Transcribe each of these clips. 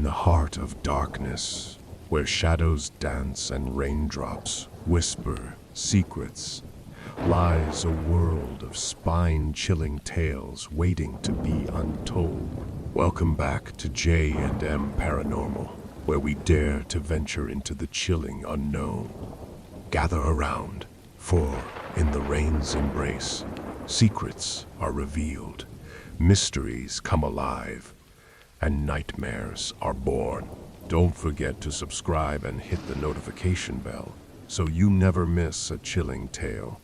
In the heart of darkness, where shadows dance and raindrops whisper secrets, lies a world of spine-chilling tales waiting to be untold. Welcome back to J&M Paranormal, where we dare to venture into the chilling unknown. Gather around, for in the rain's embrace, secrets are revealed, mysteries come alive, and nightmares are born. Don't forget to subscribe and hit the notification bell so you never miss a chilling tale.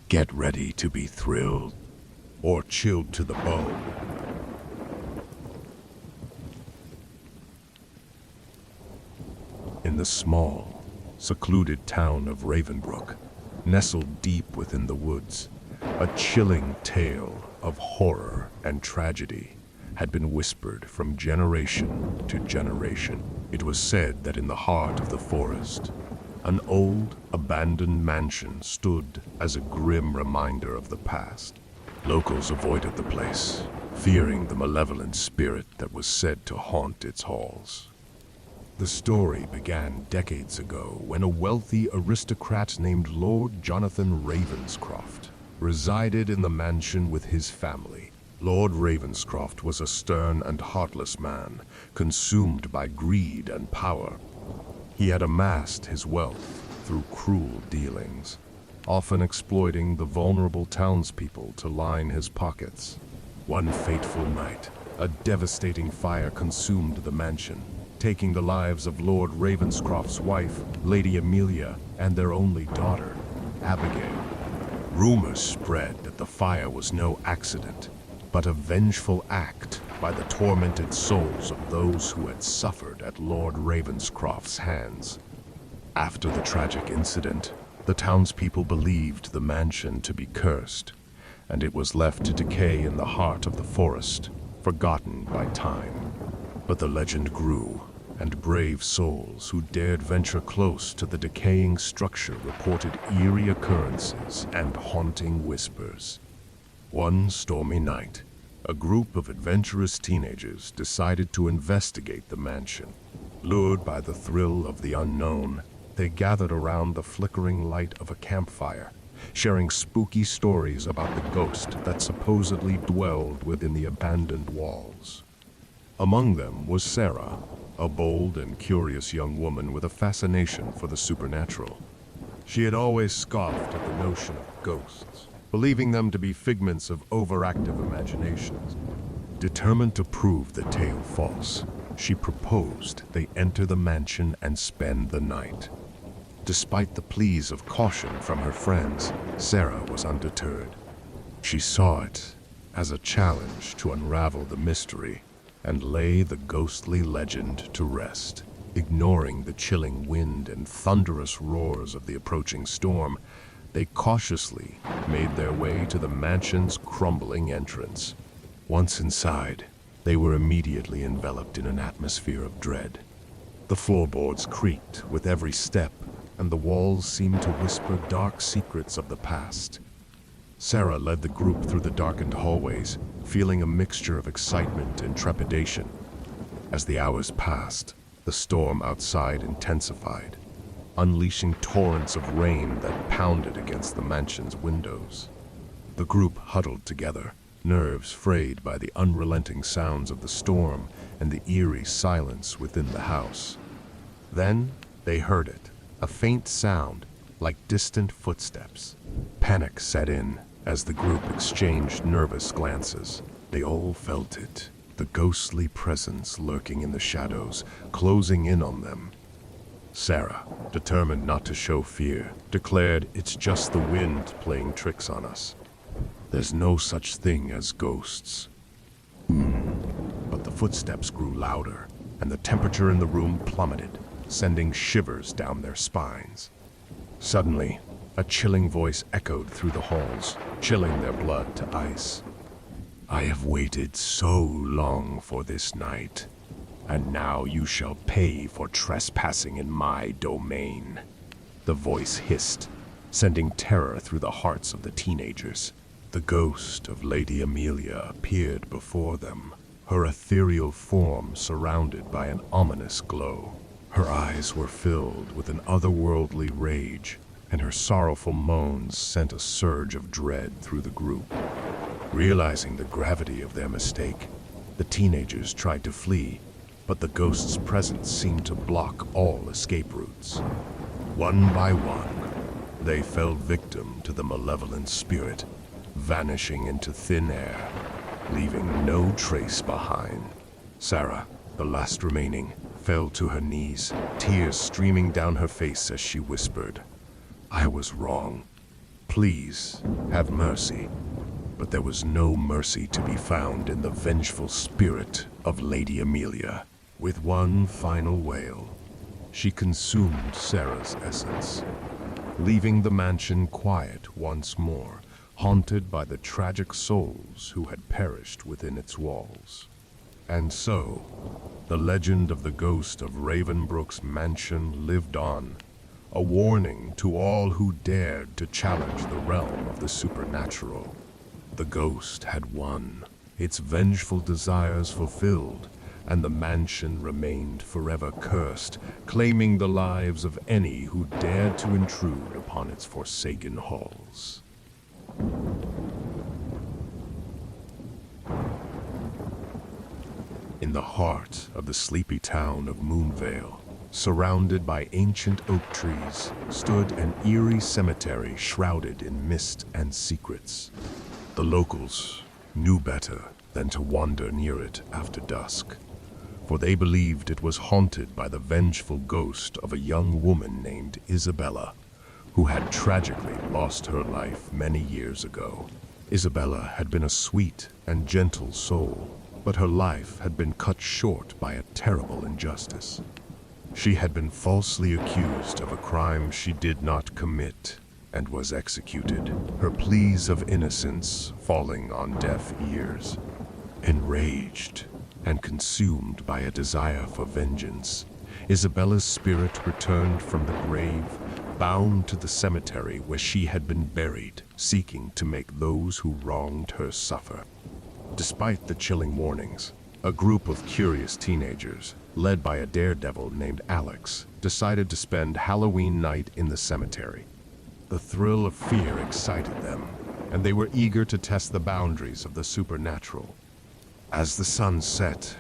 Get ready to be thrilled or chilled to the bone. In the small, secluded town of Ravenbrook, nestled deep within the woods, a chilling tale of horror and tragedy had been whispered from generation to generation. It was said that in the heart of the forest, an old, abandoned mansion stood as a grim reminder of the past. Locals avoided the place, fearing the malevolent spirit that was said to haunt its halls. The story began decades ago when a wealthy aristocrat named Lord Jonathan Ravenscroft resided in the mansion with his family. Lord Ravenscroft was a stern and heartless man, consumed by greed and power. He had amassed his wealth through cruel dealings, often exploiting the vulnerable townspeople to line his pockets. One fateful night, a devastating fire consumed the mansion, taking the lives of Lord Ravenscroft's wife, Lady Amelia, and their only daughter, Abigail. Rumors spread that the fire was no accident, but a vengeful act by the tormented souls of those who had suffered at Lord Ravenscroft's hands. After the tragic incident, the townspeople believed the mansion to be cursed, and it was left to decay in the heart of the forest, forgotten by time. But the legend grew, and brave souls who dared venture close to the decaying structure reported eerie occurrences and haunting whispers. One stormy night, a group of adventurous teenagers decided to investigate the mansion. Lured by the thrill of the unknown, they gathered around the flickering light of a campfire, sharing spooky stories about the ghost that supposedly dwelled within the abandoned walls. Among them was Sarah, a bold and curious young woman with a fascination for the supernatural. She had always scoffed at the notion of ghosts, believing them to be figments of overactive imaginations. Determined to prove the tale false, she proposed they enter the mansion and spend the night. Despite the pleas of caution from her friends, Sarah was undeterred. She saw it as a challenge to unravel the mystery and lay the ghostly legend to rest. Ignoring the chilling wind and thunderous roars of the approaching storm, they cautiously made their way to the mansion's crumbling entrance. Once inside, they were immediately enveloped in an atmosphere of dread. The floorboards creaked with every step, and the walls seemed to whisper dark secrets of the past. Sarah led the group through the darkened hallways, feeling a mixture of excitement and trepidation. As the hours passed, the storm outside intensified, unleashing torrents of rain that pounded against the mansion's windows. The group huddled together, nerves frayed by the unrelenting sounds of the storm and the eerie silence within the house. Then they heard it, a faint sound like distant footsteps. Panic set in as the group exchanged nervous glances. They all felt it, the ghostly presence lurking in the shadows, closing in on them. Sarah, determined not to show fear, declared, "It's just the wind playing tricks on us. There's no such thing as ghosts." But the footsteps grew louder, and the temperature in the room plummeted, sending shivers down their spines. Suddenly, a chilling voice echoed through the halls, chilling their blood to ice. "I have waited so long for this night, and now you shall pay for trespassing in my domain." The voice hissed, sending terror through the hearts of the teenagers. The ghost of Lady Amelia appeared before them, her ethereal form surrounded by an ominous glow. Her eyes were filled with an otherworldly rage, and her sorrowful moans sent a surge of dread through the group. Realizing the gravity of their mistake, the teenagers tried to flee, but the ghost's presence seemed to block all escape routes. One by one, they fell victim to the malevolent spirit, vanishing into thin air, leaving no trace behind. Sarah, the last remaining, fell to her knees, tears streaming down her face as she whispered, "I was wrong. Please, have mercy." But there was no mercy to be found in the vengeful spirit of Lady Amelia. With one final wail, she consumed Sarah's essence, leaving the mansion quiet once more, haunted by the tragic souls who had perished within its walls. And so, the legend of the ghost of Ravenbrook's mansion lived on, a warning to all who dared to challenge the realm of the supernatural. The ghost had won, its vengeful desires fulfilled, and the mansion remained forever cursed, claiming the lives of any who dared to intrude upon its forsaken halls. In the heart of the sleepy town of Moonvale, surrounded by ancient oak trees, stood an eerie cemetery shrouded in mist and secrets. The locals knew better than to wander near it after dusk, for they believed it was haunted by the vengeful ghost of a young woman named Isabella, who had tragically lost her life many years ago. Isabella had been a sweet and gentle soul, but her life had been cut short by a terrible injustice. She had been falsely accused of a crime she did not commit and was executed, her pleas of innocence falling on deaf ears. Enraged and consumed by a desire for vengeance, Isabella's spirit returned from the grave, bound to the cemetery where she had been buried, seeking to make those who wronged her suffer. Despite the chilling warnings, a group of curious teenagers, led by a daredevil named Alex, decided to spend Halloween night in the cemetery. The thrill of fear excited them, and they were eager to test the boundaries of the supernatural. As the sun set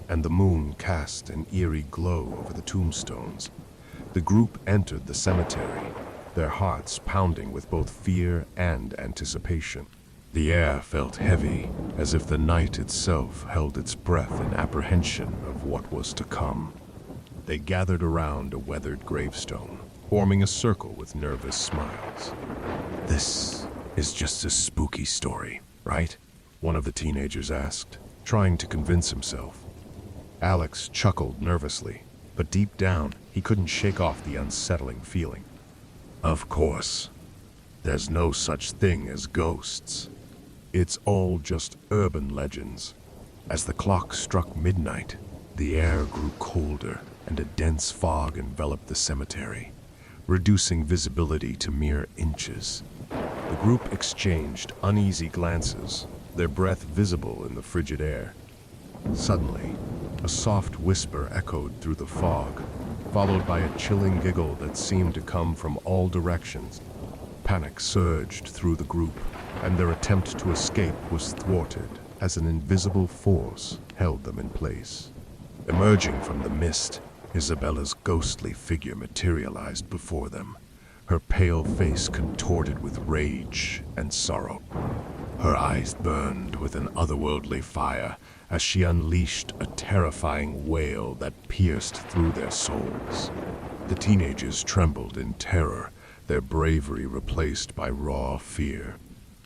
and the moon cast an eerie glow over the tombstones, the group entered the cemetery, their hearts pounding with both fear and anticipation. The air felt heavy, as if the night itself held its breath in apprehension of what was to come. They gathered around a weathered gravestone, forming a circle with nervous smiles. "This is just a spooky story, right?" one of the teenagers asked, trying to convince himself. Alex chuckled nervously, but deep down, he couldn't shake off the unsettling feeling. "Of course. There's no such thing as ghosts. It's all just urban legends." As the clock struck midnight, the air grew colder and a dense fog enveloped the cemetery, reducing visibility to mere inches. The group exchanged uneasy glances, their breath visible in the frigid air. Suddenly, a soft whisper echoed through the fog, followed by a chilling giggle that seemed to come from all directions. Panic surged through the group, and their attempt to escape was thwarted as an invisible force held them in place. Emerging from the mist, Isabella's ghostly figure materialized before them, her pale face contorted with rage and sorrow. Her eyes burned with an otherworldly fire as she unleashed a terrifying wail that pierced through their souls. The teenagers trembled in terror, their bravery replaced by raw fear.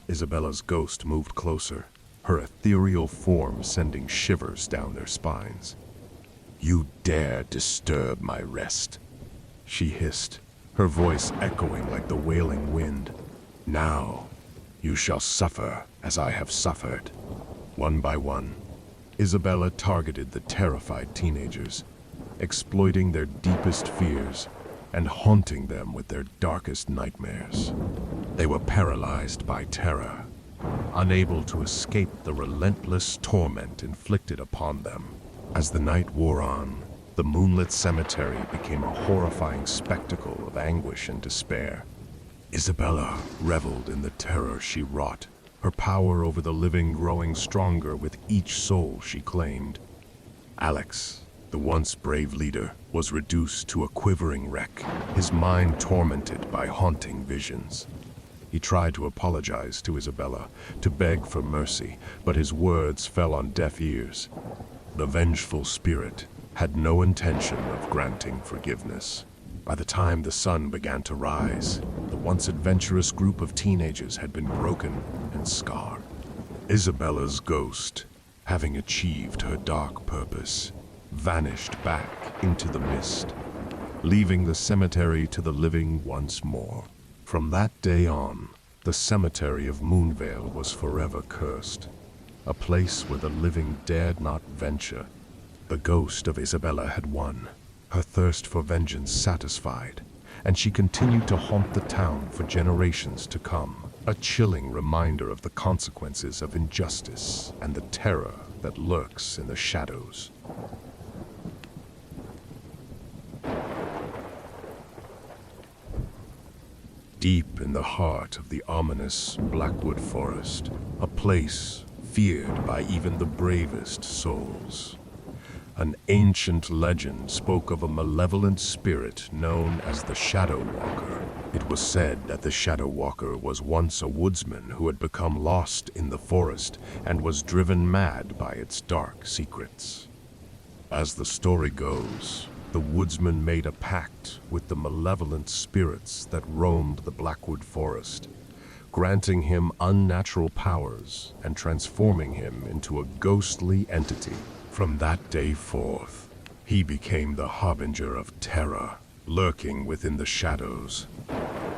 Isabella's ghost moved closer, her ethereal form sending shivers down their spines. "You dare disturb my rest," she hissed, her voice echoing like the wailing wind. "Now, you shall suffer as I have suffered." One by one, Isabella targeted the terrified teenagers, exploiting their deepest fears and haunting them with their darkest nightmares. They were paralyzed by terror, unable to escape the relentless torment inflicted upon them. As the night wore on, the moonlit cemetery became a horrifying spectacle of anguish and despair. Isabella reveled in the terror she wrought, her power over the living growing stronger with each soul she claimed. Alex, the once brave leader, was reduced to a quivering wreck, his mind tormented by haunting visions. He tried to apologize to Isabella, to beg for mercy, but his words fell on deaf ears. The vengeful spirit had no intention of granting forgiveness. By the time the sun began to rise, the once adventurous group of teenagers had been broken and scarred. Isabella's ghost, having achieved her dark purpose, vanished back into the mist, leaving the cemetery to the living once more. From that day on, the cemetery of Moonvale was forever cursed, a place where the living dared not venture. The ghost of Isabella had won, her thirst for vengeance satisfied, and she continued to haunt the town for generations to come, a chilling reminder of the consequences of injustice and the terror that lurks in the shadows. Deep in the heart of the ominous Blackwood Forest, a place feared by even the bravest souls, an ancient legend spoke of a malevolent spirit known as the Shadow Walker. It was said that the Shadow Walker was once a woodsman who had become lost in the forest and was driven mad by its dark secrets. As the story goes, the woodsman made a pact with the malevolent spirits that roamed the Blackwood Forest, granting him unnatural powers and transforming him into a ghostly entity. From that day forth, he became the harbinger of terror, lurking within the shadows,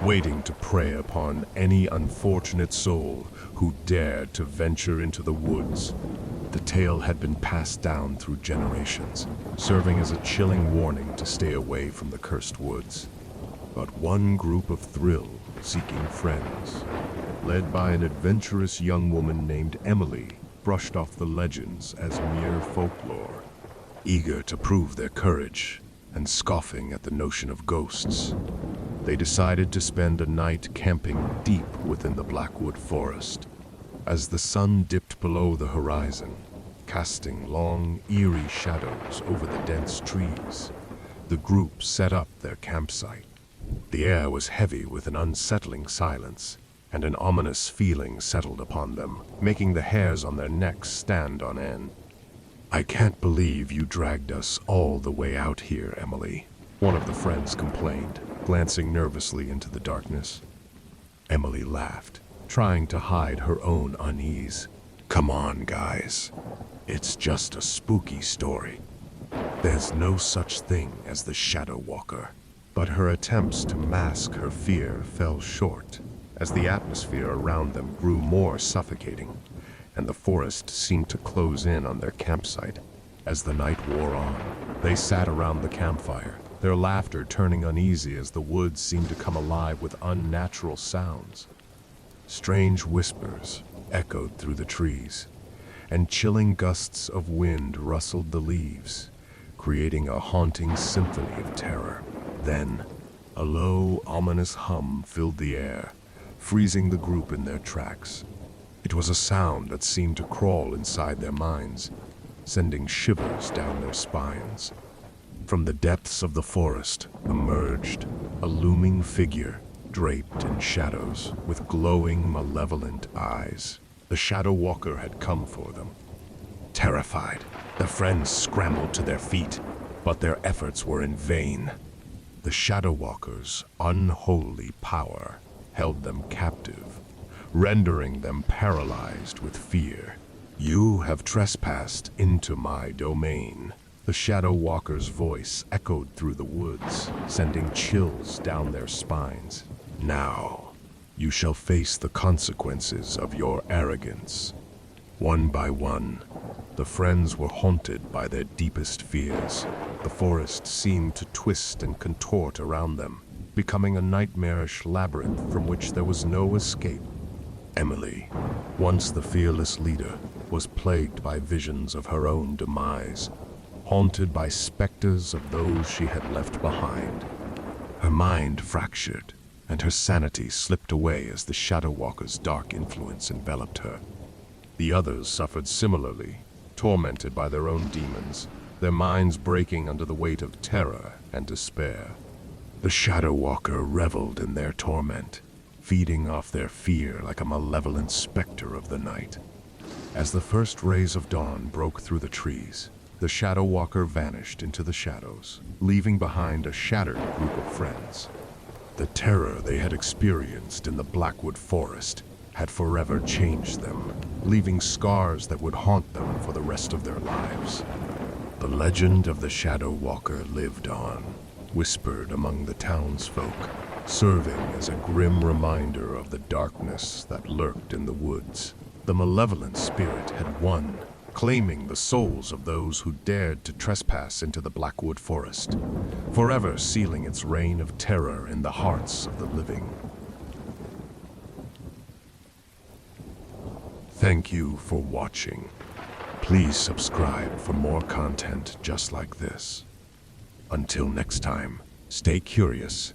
waiting to prey upon any unfortunate soul who dared to venture into the woods. The tale had been passed down through generations, serving as a chilling warning to stay away from the cursed woods. But one group of thrill-seeking friends, led by an adventurous young woman named Emily, brushed off the legends as mere folklore, eager to prove their courage and scoffing at the notion of ghosts. They decided to spend a night camping deep within the Blackwood Forest. As the sun dipped below the horizon, casting long, eerie shadows over the dense trees, the group set up their campsite. The air was heavy with an unsettling silence, and an ominous feeling settled upon them, making the hairs on their necks stand on end. "I can't believe you dragged us all the way out here, Emily," one of the friends complained, glancing nervously into the darkness. Emily laughed, trying to hide her own unease. "Come on, guys. It's just a spooky story. There's no such thing as the Shadow Walker." But her attempts to mask her fear fell short, as the atmosphere around them grew more suffocating, and the forest seemed to close in on their campsite. As the night wore on, they sat around the campfire, their laughter turning uneasy as the woods seemed to come alive with unnatural sounds. Strange whispers echoed through the trees, and chilling gusts of wind rustled the leaves, creating a haunting symphony of terror. Then, a low, ominous hum filled the air, freezing the group in their tracks. It was a sound that seemed to crawl inside their minds, sending shivers down their spines. From the depths of the forest emerged a looming figure, draped in shadows, with glowing, malevolent eyes. The Shadow Walker had come for them. Terrified, the friends scrambled to their feet, but their efforts were in vain. The Shadow Walker's unholy power held them captive, rendering them paralyzed with fear. "You have trespassed into my domain." The Shadow Walker's voice echoed through the woods, sending chills down their spines. "Now, you shall face the consequences of your arrogance." One by one, the friends were haunted by their deepest fears. The forest seemed to twist and contort around them, becoming a nightmarish labyrinth from which there was no escape. Emily, once the fearless leader, was plagued by visions of her own demise, haunted by specters of those she had left behind. Her mind fractured, and her sanity slipped away as the Shadow Walker's dark influence enveloped her. The others suffered similarly, tormented by their own demons, their minds breaking under the weight of terror and despair. The Shadow Walker reveled in their torment, feeding off their fear like a malevolent specter of the night. As the first rays of dawn broke through the trees, the Shadow Walker vanished into the shadows, leaving behind a shattered group of friends. The terror they had experienced in the Blackwood Forest had forever changed them, leaving scars that would haunt them for the rest of their lives. The legend of the Shadow Walker lived on, whispered among the townsfolk, serving as a grim reminder of the darkness that lurked in the woods. The malevolent spirit had won, claiming the souls of those who dared to trespass into the Blackwood Forest, forever sealing its reign of terror in the hearts of the living. Thank you for watching. Please subscribe for more content just like this. Until next time, stay curious